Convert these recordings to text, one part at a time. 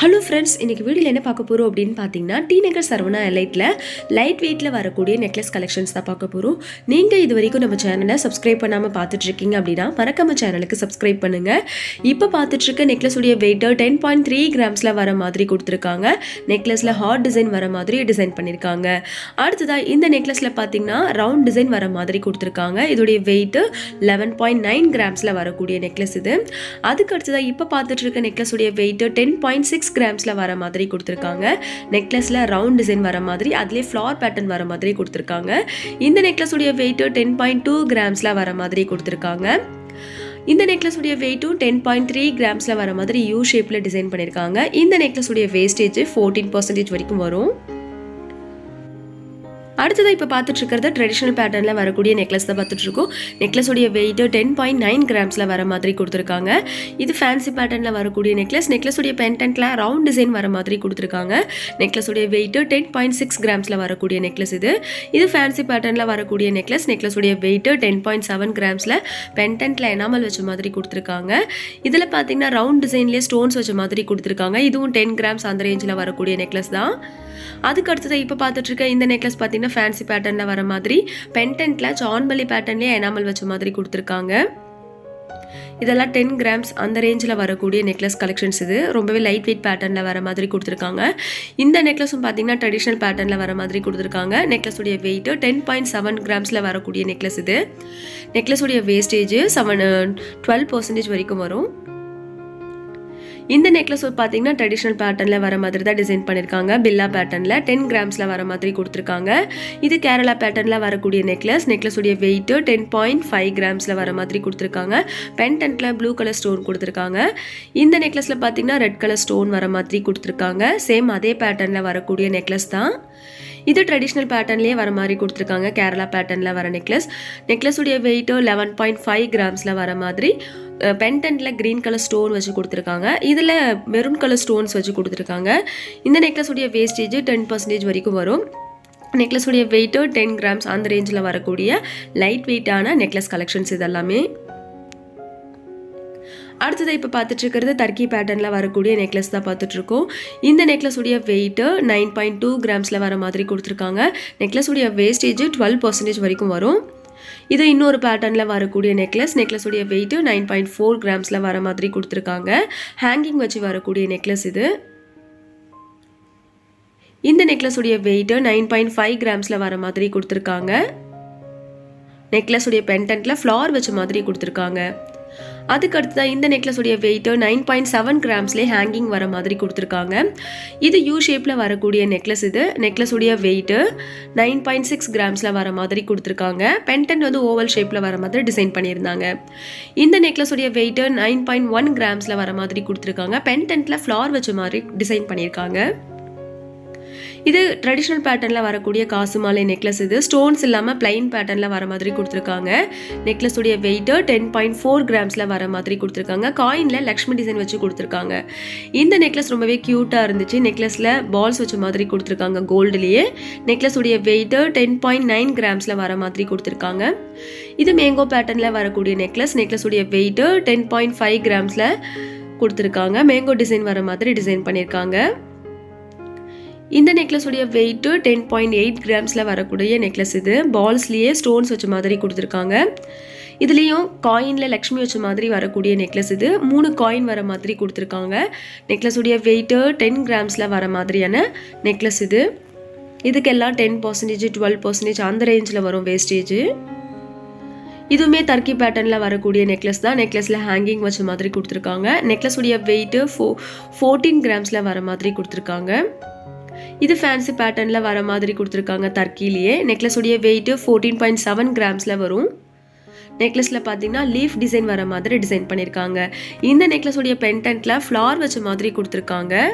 Hello friends, இன்றைக்கி வீடியோவில் என்ன பார்க்க போகிறோம் அப்படின்னு பார்த்தீங்கன்னா, டி நகர் சரவணா எலைட்டில் லைட் வெயிட்டில் வரக்கூடிய நெக்லஸ் கலெக்ஷன்ஸ் தான் பார்க்க போகிறோம். நீங்கள் இது வரைக்கும் நம்ம சேனலை சப்ஸ்கிரைப் பண்ணாமல் பார்த்துட்ருக்கீங்க அப்படின்னா மறக்காம சேனலுக்கு சப்ஸ்கிரைப் பண்ணுங்கள். இப்போ பார்த்துட்ருக்க நெக்லஸுடைய வெயிட்டு 10.3 கிராம்ஸில் வர மாதிரி கொடுத்துருக்காங்க. நெக்லஸில் ஹார்ட் டிசைன் வர மாதிரி டிசைன் பண்ணியிருக்காங்க. அடுத்ததாக இந்த நெக்லஸில் பார்த்தீங்கன்னா ரவுண்ட் டிசைன் வர மாதிரி கொடுத்துருக்காங்க. இதோடைய வெயிட்டு 11.9 கிராம்ஸில் வரக்கூடிய நெக்லஸ் இது. அதுக்கு அடுத்ததாக இப்போ பார்த்துட்ருக்க நெக்லஸுடைய வெயிட்டு 10.6 கிராம்ஸ்ல வர மாதிரி கொடுத்துருக்காங்க. நெக்லஸ்ல ரவுண்ட் டிசைன் வர மாதிரி அதுலேயே ஃப்ளார் பேட்டர்ன் வர மாதிரி கொடுத்துருக்காங்க. இந்த நெக்லஸ் உடைய வெயிட் 10.2 கிராம்ஸ்ல வர மாதிரி கொடுத்துருக்காங்க. இந்த நெக்லஸ் உடைய வெயிட்டும் 10.3 கிராம்ஸ்ல வர மாதிரி யூ ஷேப்ல டிசைன் பண்ணியிருக்காங்க. இந்த நெக்லஸ் உடைய வேஸ்டேஜ் 14% வரைக்கும் வரும். அடுத்ததாக இப்போ பார்த்துட்டு இருக்கிறது ட்ரெடிஷ்னல் பேட்டர்னில் வரக்கூடிய நெக்லஸ் தான் பார்த்துட்டு இருக்கோம். நெக்லஸுடைய வெயிட்டு 10.9 கிராம்ஸில் வர மாதிரி கொடுத்துருக்காங்க. இது ஃபேன்சி பேட்டர்னில் வரக்கூடிய நெக்லஸ். நெக்லஸுடைய பென்டென்ட்டில் ரவுண்ட் டிசைன் வர மாதிரி கொடுத்துருக்காங்க. நெக்லஸுடைய வெயிட்டு 10.6 கிராம்ஸில் வரக்கூடிய நெக்லஸ் இது. இது ஃபேன்சி பேட்டர்னில் வரக்கூடிய நெக்லஸ். நெக்லஸுடைய வெயிட்டு 10.7 கிராம்ஸில் பென்டென்ட்டில் எனாமல் வச்ச மாதிரி கொடுத்துருக்காங்க. இதில் பார்த்தீங்கன்னா ரவுண்ட் டிசைன்லேயே ஸ்டோன்ஸ் வச்ச மாதிரி கொடுத்துருக்காங்க. இதுவும் 10 கிராம்ஸ் அந்த ரேஞ்சில் வரக்கூடிய நெக்லஸ் தான். அதுக்கு அடுத்ததாக இப்போ பார்த்துட்டு இருக்க இந்த நெக்லஸ் பார்த்தீங்கன்னா ஃபேன்சி பேட்டர்னில் வர மாதிரி பென்டென்ட்டில் சான்பலி பேட்டர்ன்லேயே எனாமல் வச்ச மாதிரி கொடுத்துருக்காங்க. இதெல்லாம் 10 கிராம்ஸ் அந்த ரேஞ்சில் வரக்கூடிய நெக்லஸ் கலெக்ஷன்ஸ். இது ரொம்பவே லைட் வெயிட் பேட்டர்னில் வர மாதிரி கொடுத்துருக்காங்க. இந்த நெக்லஸும் பார்த்தீங்கன்னா ட்ரெடிஷ்னல் பேட்டர்னில் வர மாதிரி கொடுத்துருக்காங்க. நெக்லஸுடைய வெயிட்டு 10.7 கிராம்ஸில் வரக்கூடிய நெக்லஸ் இது. நெக்லஸுடைய வேஸ்டேஜ் 12% வரைக்கும் வரும். இந்த நெக்லஸ் பார்த்தீங்கன்னா ட்ரெடிஷ்னல் பேட்டர்னில் வர மாதிரி தான் டிசைன் பண்ணியிருக்காங்க. பில்லா பேட்டர்னில் 10 கிராம்ஸில் வர மாதிரி கொடுத்துருக்காங்க. இது கேரளா பேட்டர்னில் வரக்கூடிய நெக்லஸ். நெக்லஸுடைய வெயிட்டு 10.5 கிராம்ஸில் வர மாதிரி கொடுத்துருக்காங்க. பென்டென்ட்டில் ப்ளூ கலர் ஸ்டோன் கொடுத்துருக்காங்க. இந்த நெக்லஸில் பார்த்தீங்கன்னா ரெட் கலர் ஸ்டோன் வர மாதிரி கொடுத்துருக்காங்க. சேம் அதே பேட்டர்னில் வரக்கூடிய நெக்லஸ் தான். இது ட்ரெடிஷ்னல் பேட்டர்ன்லேயே வர மாதிரி கொடுத்துருக்காங்க. கேரளா பேட்டர்னில் வர நெக்லஸ். நெக்லஸுடைய வெயிட்டு 11.5 கிராம்ஸில் வர மாதிரி பென்டென்ட்டில் க்ரீன் கலர் ஸ்டோன் வச்சு கொடுத்துருக்காங்க. இதில் மெரூன் கலர் ஸ்டோன்ஸ் வச்சு கொடுத்துருக்காங்க. இந்த நெக்லஸுடைய வேஸ்டேஜ் 10% வரைக்கும் வரும். நெக்லஸுடைய வெயிட்டு 10 கிராம்ஸ் அந்த ரேஞ்சில் வரக்கூடிய லைட் வெயிட்டான நெக்லஸ் கலெக்ஷன்ஸ் இதெல்லாமே. அடுத்தது இப்போ பார்த்துட்டு இருக்கிறது டர்க்கி பேட்டர்னில் வரக்கூடிய நெக்லஸ் தான் பார்த்துட்ருக்கோம். இந்த நெக்லஸுடைய வெயிட்டு 9.2 கிராம்ஸில் வர மாதிரி கொடுத்துருக்காங்க. நெக்லஸுடைய வேஸ்டேஜ் 12% வரைக்கும் வரும். இது இன்னொரு பேட்டர்னில் வரக்கூடிய நெக்லஸ். நெக்லஸுடைய வெயிட்டு 9.4 கிராம்ஸில் வர மாதிரி கொடுத்துருக்காங்க. ஹேங்கிங் வச்சு வரக்கூடிய நெக்லஸ் இது. இந்த நெக்லஸுடைய வெயிட்டு 9.5 கிராம்ஸில் வர மாதிரி கொடுத்துருக்காங்க. நெக்லஸுடைய பென்டென்ட்டில் ஃப்ளார் வச்ச மாதிரி கொடுத்துருக்காங்க. அதுக்கு அடுத்ததான் இந்த நெக்லஸுடைய வெயிட்டு 9.7 கிராம்ஸ்லேயே ஹேங்கிங் வர மாதிரி கொடுத்துருக்காங்க. இது யூ ஷேப்பில் வரக்கூடிய நெக்லஸ் இது. நெக்லஸுடைய வெயிட்டு 9.6 கிராம்ஸில் வர மாதிரி கொடுத்துருக்காங்க. பென்டென்ட் வந்து ஓவல் ஷேப்பில் வர மாதிரி டிசைன் பண்ணியிருந்தாங்க. இந்த நெக்லஸுடைய வெயிட்டு 9.1 கிராம்ஸில் வர மாதிரி கொடுத்துருக்காங்க. பென்டென்ட்டில் ஃப்ளார் வச்ச மாதிரி டிசைன் பண்ணியிருக்காங்க. இது ட்ரெடிஷ்னல் பேட்டர்னில் வரக்கூடிய காசு மாலை நெக்லஸ். இது ஸ்டோன்ஸ் இல்லாமல் பிளைன் பேட்டர்னில் வர மாதிரி கொடுத்துருக்காங்க. நெக்லஸுடைய வெயிட்டு 10.4 கிராம்ஸில் வர மாதிரி கொடுத்துருக்காங்க. காயினில் லக்ஷ்மி டிசைன் வச்சு கொடுத்துருக்காங்க. இந்த நெக்லஸ் ரொம்பவே க்யூட்டாக இருந்துச்சு. நெக்லஸில் பால்ஸ் வச்ச மாதிரி கொடுத்துருக்காங்க கோல்டுலேயே. நெக்லஸுடைய வெயிட்டு 10.9 கிராம்ஸில் வர மாதிரி கொடுத்துருக்காங்க. இது மேங்கோ பேட்டர்னில் வரக்கூடிய நெக்லஸ். நெக்லஸுடைய வெயிட்டு 10.5 கிராம்ஸில் கொடுத்துருக்காங்க. மேங்கோ டிசைன் வர மாதிரி டிசைன் பண்ணியிருக்காங்க. இந்த நெக்லஸுடைய வெயிட்டு 10.8 கிராம்ஸில் வரக்கூடிய நெக்லஸ் இது. பால்ஸ்லேயே ஸ்டோன்ஸ் வச்ச மாதிரி கொடுத்துருக்காங்க. இதுலேயும் காயினில் லக்ஷ்மி வச்ச மாதிரி வரக்கூடிய நெக்லஸ் இது. 3 காயின் வர மாதிரி கொடுத்துருக்காங்க. நெக்லஸுடைய வெயிட்டு 10 கிராம்ஸில் வர மாதிரியான நெக்லஸ் இது. இதுக்கெல்லாம் 10%, 12% அந்த ரேஞ்சில் வரும் வேஸ்டேஜ். இதுவுமே டர்க்கி பேட்டர்னில் வரக்கூடிய நெக்லஸ் தான். நெக்லஸில் ஹேங்கிங் வச்ச மாதிரி கொடுத்துருக்காங்க. நெக்லஸுடைய வெயிட்டு 14 கிராம்ஸில் வர மாதிரி கொடுத்துருக்காங்க. இது ஃபேன்சி பேட்டர்னில் வர மாதிரி கொடுத்துருக்காங்க டர்க்கிலேயே. நெக்லஸுடைய வெயிட்டு 14.7 கிராம்ஸில் வரும். நெக்லஸில் பார்த்தீங்கன்னா லீஃப் டிசைன் வர மாதிரி டிசைன் பண்ணியிருக்காங்க. இந்த நெக்லஸுடைய பென்டென்ட்டில் ஃப்ளார் வச்ச மாதிரி கொடுத்துருக்காங்க.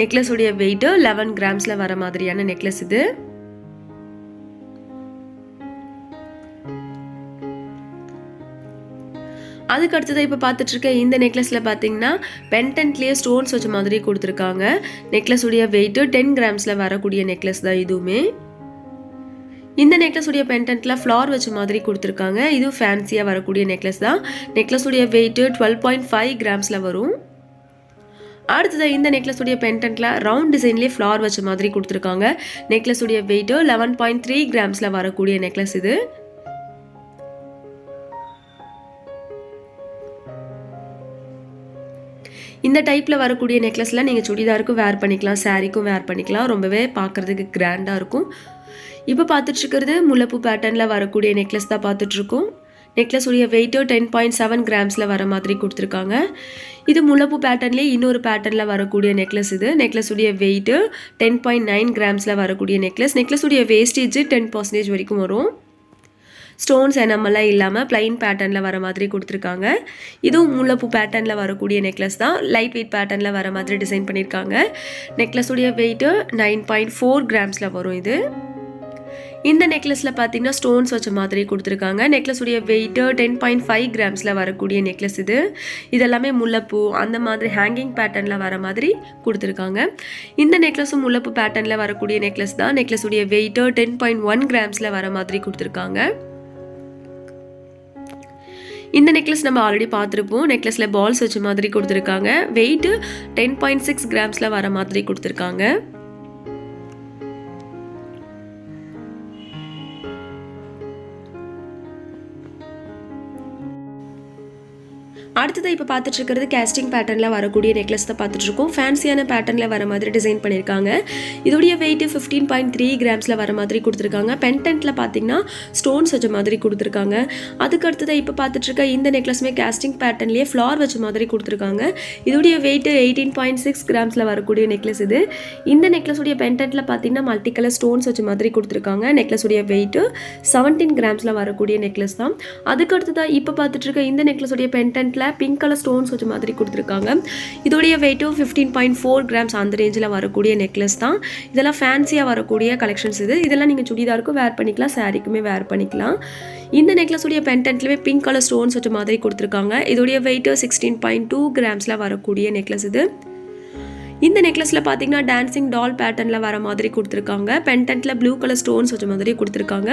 நெக்லஸுடைய வெயிட்டு 11 கிராம்ஸில் வர மாதிரியான நெக்லஸ் இது. அதுக்கு அடுத்தது இப்போ பார்த்துட்டு இருக்க இந்த நெக்லஸில் பார்த்தீங்கன்னா பென்டென்ட்லேயே ஸ்டோன்ஸ் வச்ச மாதிரி கொடுத்துருக்காங்க. நெக்லஸுடைய வெயிட்டு 10 கிராம்ஸில் வரக்கூடிய நெக்லஸ் தான் இதுவுமே. இந்த நெக்லஸுடைய பென்டென்ட்டில் ஃப்ளார் வச்ச மாதிரி கொடுத்துருக்காங்க. இதுவும் ஃபேன்சியாக வரக்கூடிய நெக்லஸ் தான். நெக்லஸுடைய வெயிட்டு 12.5 கிராம்ஸில் வரும். அடுத்தது இந்த நெக்லஸ் உடைய பெண்டன்ட்ல ரவுண்ட் டிசைன்லேயே ஃப்ளார் வச்ச மாதிரி கொடுத்துருக்காங்க. நெக்லஸ் உடைய வெயிட் 11.3 கிராம்ஸ்ல வரக்கூடிய நெக்லஸ் இது. இந்த டைப்பில் வரக்கூடிய நெக்லஸ்லாம் நீங்கள் சுடிதாருக்கும் வேர் பண்ணிக்கலாம், சாரீக்கும் வேர் பண்ணிக்கலாம். ரொம்பவே பார்க்குறதுக்கு கிராண்டாக இருக்கும். இப்போ பார்த்துட்ருக்கிறது முல்லைப்பூ பேட்டர்னில் வரக்கூடிய நெக்லஸ் தான் பார்த்துட்ருக்கோம். நெக்லஸ் உடைய வெயிட்டு 10.7 கிராம்ஸில் வர மாதிரி கொடுத்துருக்காங்க. இது முல்லைப்பூ பேட்டர்ன்லேயே இன்னொரு பேட்டர்னில் வரக்கூடிய நெக்லஸ் இது. நெக்லஸ் உடைய வெயிட்டு 10.9 கிராம்ஸில் வரக்கூடிய நெக்லஸ். நெக்லஸ் உடைய வேஸ்டேஜ் 10% வரைக்கும் வரும். ஸ்டோன்ஸ் என்னமெல்லாம் இல்லாமல் பிளைன் பேட்டர்னில் வர மாதிரி கொடுத்துருக்காங்க. இதுவும் முல்லைப்பூ பேட்டர்னில் வரக்கூடிய நெக்லஸ் தான். லைட் வெயிட் பேட்டர்னில் வர மாதிரி டிசைன் பண்ணியிருக்காங்க. நெக்லஸ் உடைய வெயிட்டு 9.4 கிராம்ஸில் வரும் இது. இந்த நெக்லஸில் பார்த்தீங்கன்னா ஸ்டோன்ஸ் வச்ச மாதிரி கொடுத்துருக்காங்க. நெக்லஸ் உடைய வெயிட்டு 10.5 கிராம்ஸில் வரக்கூடிய நெக்லஸ் இது. இதெல்லாமே முல்லைப்பூ அந்த மாதிரி ஹேங்கிங் பேட்டர்னில் வர மாதிரி கொடுத்துருக்காங்க. இந்த நெக்லஸும் முல்லைப்பூ பேட்டர்னில் வரக்கூடிய நெக்லஸ் தான். நெக்லஸ் உடைய வெயிட்டு 10.1 கிராம்ஸில் வர மாதிரி கொடுத்துருக்காங்க. இந்த நெக்லஸ் நம்ம ஆல்ரெடி பார்த்துருப்போம். நெக்லஸில் பால்ஸ் வச்ச மாதிரி கொடுத்துருக்காங்க. வெயிட்டு 10.6 கிராம்ஸில் வர மாதிரி கொடுத்துருக்காங்க. அடுத்தது இப்போ பார்த்துட்டு இருக்கிறது கேஸ்டிங் பேட்டர்னில் வரக்கூடிய நெக்லஸ் தான் பார்த்துட்ருக்கோம். ஃபேன்சியான பேட்டர்னில் வர மாதிரி டிசைன் பண்ணியிருக்காங்க. இதோடைய வெயிட்டு 15.3 கிராம்ஸில் வர மாதிரி கொடுத்துருக்காங்க. பென்டென்ட்டில் பார்த்தீங்கன்னா ஸ்டோன்ஸ் வச்ச மாதிரி கொடுத்துருக்காங்க. அதுக்கு அடுத்தது இப்போ பார்த்துட்ருக்க இந்த நெக்லஸுமே கேஸ்டிங் பேட்டர்ன்லேயே ஃப்ளார் வச்ச மாதிரி கொடுத்துருக்காங்க. இதோடைய வெயிட்டு 18.6 கிராம்ஸில் வரக்கூடிய நெக்லஸ் இது. இந்த நெக்லஸுடைய பென்டென்ட்டில் பார்த்தீங்கன்னா மல்டி கலர் ஸ்டோன்ஸ் வச்ச மாதிரி கொடுத்துருக்காங்க. நெக்லஸுடைய வெயிட்டு 17 கிராம்ஸில் வரக்கூடிய நெக்லஸ் தான். அதுக்கு அடுத்ததாக இப்போ பார்த்துட்ருக்க இந்த நெக்லஸுடைய பென்டென்ட்டில் பிங்க் கலர் ஸ்டோன்ஸ் வச்ச மாதிரி கொடுத்துருக்காங்க. இதோடைய வெயிட்டும் 15.4 கிராம்ஸ் அந்த ரேஞ்சில் வரக்கூடிய நெக்லஸ் தான். இதெல்லாம் ஃபேன்சியாக வரக்கூடிய கலெக்ஷன்ஸ் இது. இதெல்லாம் நீங்கள் சுடிதாருக்கும் வேர் பண்ணிக்கலாம், சாரீக்குமே வேர் பண்ணிக்கலாம். இந்த நெக்லஸுடைய பென்டென்ட்லேயே பிங்க் கலர் ஸ்டோன்ஸ் வச்ச மாதிரி கொடுத்துருக்காங்க. இதோடைய வெயிட்டு 16.2 கிராம்ஸில் வரக்கூடிய நெக்லஸ் இது. இந்த நெக்லஸில் பார்த்தீங்கன்னா டான்சிங் டால் பேட்டர்னில் வர மாதிரி கொடுத்துருக்காங்க. பென்டென்ட்டில் ப்ளூ கலர் ஸ்டோன்ஸ் வச்ச மாதிரி கொடுத்துருக்காங்க.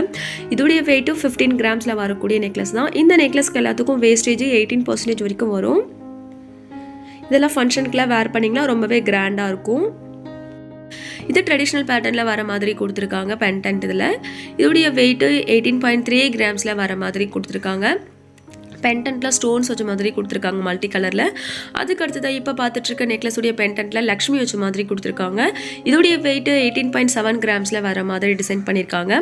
இதோடைய வெயிட்டு 15 கிராம்ஸில் வரக்கூடிய நெக்லஸ் தான். இந்த நெக்லஸ்க்கு எல்லாத்துக்கும் வேஸ்டேஜ் 18% வரைக்கும் வரும். இதெல்லாம் ஃபங்க்ஷனுக்குலாம் வேர் பண்ணிங்கன்னா ரொம்பவே கிராண்டாக இருக்கும். இது ட்ரெடிஷ்னல் பேட்டர்னில் வர மாதிரி கொடுத்துருக்காங்க பென்டென்ட் இதில். இதோடைய வெயிட்டு 18.3 கிராம்ஸில் வர மாதிரி கொடுத்துருக்காங்க. பென்டென்ட்டில் ஸ்டோன்ஸ் வச்ச மாதிரி கொடுத்துருக்காங்க மல்டி கலரில். அதுக்கு அடுத்ததாக இப்போ பார்த்துட்ருக்க நெக்லஸுடைய பென்டென்ட்டில் லக்ஷ்மி வச்ச மாதிரி கொடுத்துருக்காங்க. இதோடைய வெயிட்டு 18.7 கிராம்ஸில் வர மாதிரி டிசைன் பண்ணியிருக்காங்க.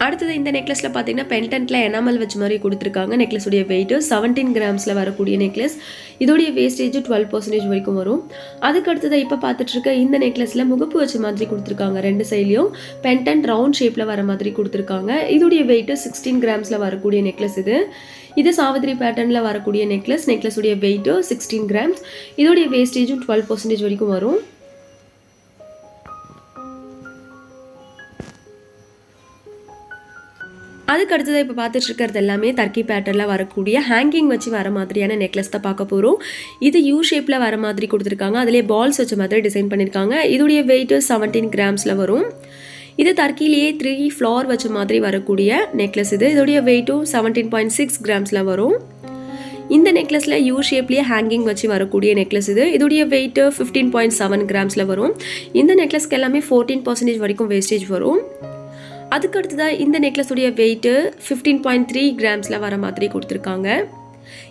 அடுத்தது இந்த நெக்லஸில் பார்த்தீங்கன்னா பென்டென்ட்டில் எனாமல் வச்ச மாதிரி கொடுத்துருக்காங்க. நெக்லஸுடைய வெயிட்டு 17 கிராம்ஸில் வரக்கூடிய நெக்லஸ். இதோடைய வேஸ்டேஜ் 12% வரைக்கும் வரும். அதுக்கு அடுத்தது இப்போ பார்த்துட்ருக்க இந்த நெக்லஸில் முகப்பு வச்ச மாதிரி கொடுத்துருக்காங்க. ரெண்டு சைட்லையும் பென்டென்ட் ரவுண்ட் ஷேப்பில் வர மாதிரி கொடுத்துருக்காங்க. இதோடைய வெயிட்டு 16 கிராம்ஸில் வரக்கூடிய நெக்லஸ் இது. இது சாவித்திரி பேட்டர்னில் வரக்கூடிய நெக்லஸ். நெக்லஸுடைய weight 16 grams. இதோடைய வேஸ்டேஜும் 12% வரைக்கும் வரும். அதுக்கு அடுத்ததாக இப்போ பார்த்துட்டு இருக்கிறது எல்லாமே டர்க்கி பேட்டர்னில் வரக்கூடிய ஹேங்கிங் வச்சு வர மாதிரியான நெக்லஸ் தான் பார்க்க போகிறோம். இது யூ ஷேப்பில் வர மாதிரி கொடுத்துருக்காங்க. அதிலே பால்ஸ் வச்ச மாதிரி டிசைன் பண்ணியிருக்காங்க. இதோடைய வெயிட்டு 17 கிராம்ஸில் வரும். இது டர்க்கிலேயே 3 ஃப்ளார் வச்ச மாதிரி வரக்கூடிய நெக்லஸ் இது. இதோடைய வெயிட்டும் 17.6 கிராம்ஸில் வரும். இந்த நெக்லஸில் யூ ஷேப்லேயே ஹேங்கிங் வச்சு வரக்கூடிய நெக்லஸ் இது. இதோடைய வெயிட்டு 15.7 கிராம்ஸில் வரும். இந்த நெக்லஸ்க்கு எல்லாமே 14% வரைக்கும் வேஸ்டேஜ் வரும். அதுக்கு அடுத்ததாக இந்த நெக்லஸுடைய வெயிட்டு 15.3 கிராம்ஸில் வர மாதிரி கொடுத்துருக்காங்க.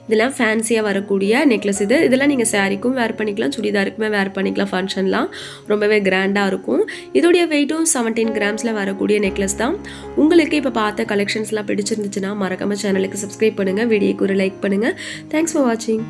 இதெல்லாம் ஃபேன்சியாக வரக்கூடிய நெக்லஸ் இது. இதெல்லாம் நீங்கள் சாரீக்கும் வேர் பண்ணிக்கலாம், சுடிதாருக்குமே வேர் பண்ணிக்கலாம். ஃபங்க்ஷன்லாம் ரொம்பவே கிராண்டாக இருக்கும். இதோடைய வெயிட்டும் 17 கிராம்ஸில் வரக்கூடிய நெக்லஸ் தான். உங்களுக்கு இப்போ பார்த்த கலெக்ஷன்ஸ்லாம் பிடிச்சிருந்துச்சுன்னா மறக்காம சேனலுக்கு சப்ஸ்கிரைப் பண்ணுங்கள், வீடியோக்கு ஒரு லைக் பண்ணுங்கள். தேங்க்ஸ் ஃபார் வாட்சிங்.